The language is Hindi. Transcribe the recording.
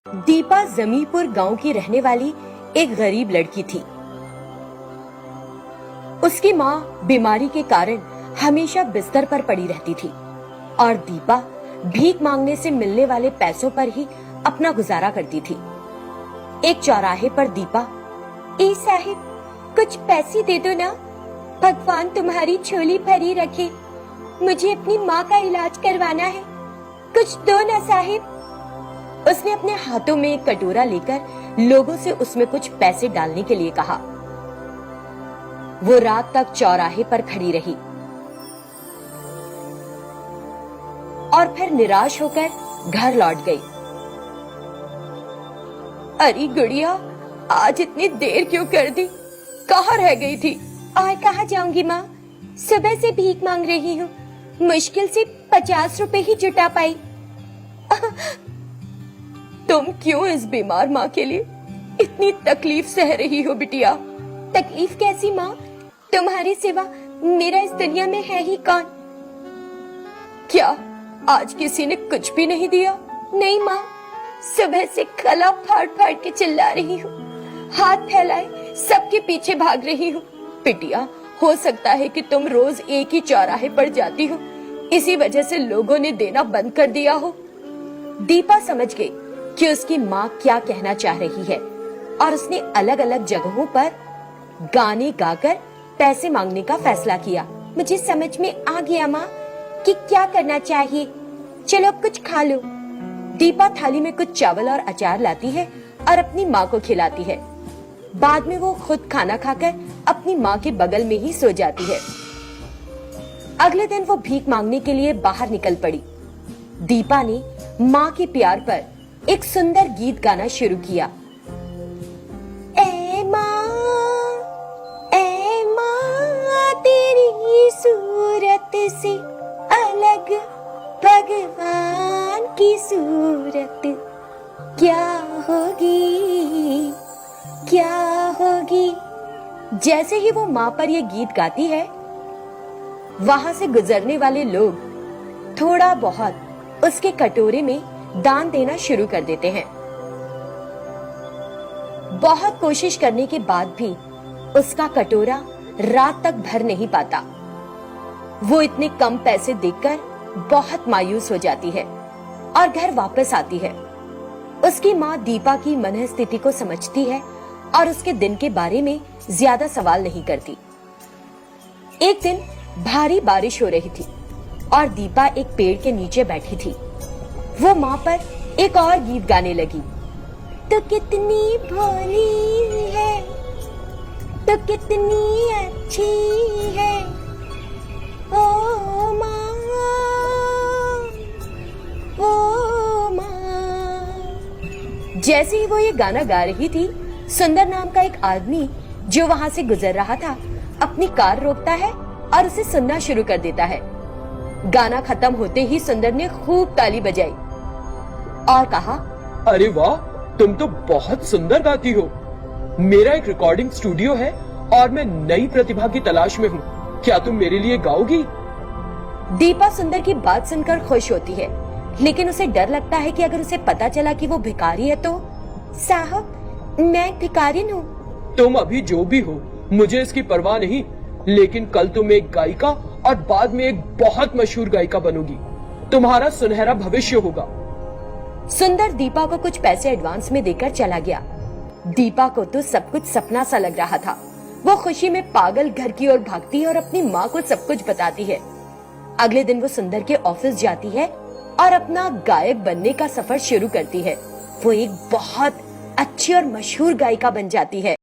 दीपा जमीपुर गांव की रहने वाली एक गरीब लड़की थी। उसकी माँ बीमारी के कारण हमेशा बिस्तर पर पड़ी रहती थी और दीपा भीख मांगने से मिलने वाले पैसों पर ही अपना गुजारा करती थी। एक चौराहे पर दीपा, ए साहिब, कुछ पैसे दे दो ना, भगवान तुम्हारी झोली भरी रखे, मुझे अपनी माँ का इलाज करवाना है, कुछ दो ना साहिब। उसने अपने हाथों में एक कटोरा लेकर लोगों से उसमें कुछ पैसे डालने के लिए कहा। वो रात तक चौराहे पर खड़ी रही और फिर निराश होकर घर लौट गई। अरे गुड़िया, आज इतनी देर क्यों कर दी? कहाँ रह गई थी? और कहाँ जाऊंगी माँ, सुबह से भीख मांग रही हूँ, मुश्किल से 50 रुपए ही जुटा पाई। तुम क्यों इस बीमार माँ के लिए इतनी तकलीफ सह रही हो बिटिया? तकलीफ कैसी माँ? तुम्हारी सिवा मेरा इस दुनिया में है ही कौन? क्या आज किसी ने कुछ भी नहीं दिया? नहीं माँ, सुबह से गला फाड़ फाड़ के चिल्ला रही हूँ, हाथ फैलाए सबके पीछे भाग रही हूँ। बिटिया, हो सकता है कि तुम रोज एक ही चौराहे पर जाती हो, इसी वजह से लोगों ने देना बंद कर दिया हो। दीपा समझ गई कि उसकी माँ क्या कहना चाह रही है और उसने अलग अलग जगहों पर गाने गाकर पैसे मांगने का फैसला किया। मुझे समझ में आ गया माँ कि क्या करना चाहिए, चलो अब कुछ खा लो। दीपा थाली में कुछ चावल और अचार लाती है और अपनी माँ को खिलाती है। बाद में वो खुद खाना खाकर अपनी माँ के बगल में ही सो जाती है। अगले दिन वो भीख मांगने के लिए बाहर निकल पड़ी। दीपा ने माँ के प्यार पर एक सुंदर गीत गाना शुरू किया। ए माँ तेरी सूरत से अलग भगवान की सूरत क्या होगी, क्या होगी। जैसे ही वो माँ पर ये गीत गाती है, वहां से गुजरने वाले लोग थोड़ा बहुत उसके कटोरे में दान देना शुरू कर देते हैं। बहुत कोशिश करने के बाद भी उसका कटोरा रात तक भर नहीं पाता। वो इतने कम पैसे देखकर बहुत मायूस हो जाती है और घर वापस आती है। उसकी माँ दीपा की मनःस्थिति को समझती है और उसके दिन के बारे में ज्यादा सवाल नहीं करती। एक दिन भारी बारिश हो रही थी और दीपा एक पेड़ के नीचे बैठी थी। वो माँ पर एक और गीत गाने लगी। तो कितनी भोली है, तो कितनी अच्छी है, ओ माँ, ओ माँ। जैसे ही वो ये गाना गा रही थी, सुंदर नाम का एक आदमी जो वहाँ से गुजर रहा था अपनी कार रोकता है और उसे सुनना शुरू कर देता है। गाना खत्म होते ही सुंदर ने खूब ताली बजाई और कहा, अरे वाह, तुम तो बहुत सुंदर गाती हो। मेरा एक रिकॉर्डिंग स्टूडियो है और मैं नई प्रतिभा की तलाश में हूँ, क्या तुम मेरे लिए गाओगी? दीपा सुंदर की बात सुनकर खुश होती है, लेकिन उसे डर लगता है कि अगर उसे पता चला कि वो भिखारी है तो। साहब, मैं भिखारिन हूँ। तुम अभी जो भी हो, मुझे इसकी परवाह नहीं, लेकिन कल तुम एक गायिका और बाद में एक बहुत मशहूर गायिका बनोगी। तुम्हारा सुनहरा भविष्य होगा। सुंदर दीपा को कुछ पैसे एडवांस में देकर चला गया। दीपा को तो सब कुछ सपना सा लग रहा था। वो खुशी में पागल घर की ओर भागती है और अपनी माँ को सब कुछ बताती है। अगले दिन वो सुंदर के ऑफिस जाती है और अपना गायक बनने का सफर शुरू करती है। वो एक बहुत अच्छी और मशहूर गायिका बन जाती है।